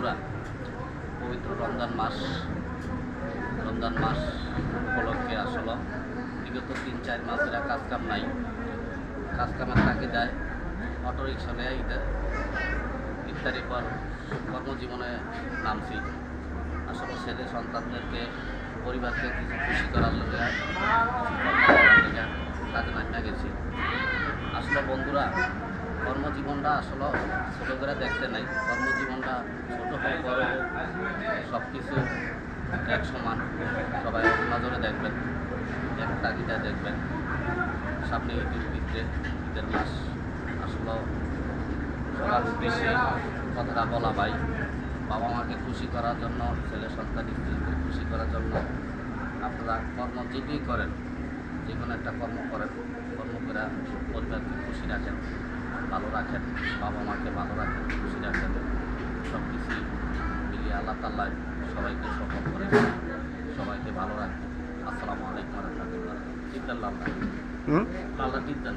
বন্ধুরা, পবিত্র রমজান মাস উপলক্ষে আসলে বিগত 3-4 মাস ধরে কাজকাম নাই। কাজকামের তাগিদায় অটো রিক্সা নিয়ে ইফতারির পর কর্মজীবনে নামছি। আসলে ছেলে সন্তানদেরকে পরিবারকে কিছু খুশি করার লেগে কাজে নামিয়ে গেছি। আসলে বন্ধুরা, কর্মজীবনটা আসলে ছোটো করে দেখতে নাই। কর্মজীবনটা ছোটো হোক বড় হোক সব কিছু এক সমান। সবাই নজরে দেখবেন, এক তাগিদায় দেখবেন। সামনে ঈদের মাস। আসলে সবার উদ্দেশ্যে কথাটা বলা ভাই, বাবা মাকে খুশি করার জন্য, ছেলে সন্তান স্ত্রীকে খুশি করার জন্য আপনারা কর্ম যেটাই করেন, যে কোনো একটা কর্ম করেন, কর্ম করে পরিবারকে খুশি রাখেন, ভালো রাখেন, বাবা মাকে ভালো রাখেন, খুশি রাখেন। সব কিছুই মিলিয়ে আল্লাহ তাআলা সবাইকে সফল করে, সবাইকে ভালো রাখেন। আসসালামু আলাইকুম ওয়া রাহমাতুল্লাহ। টিপ দেন লাল্লা টিপ দেন।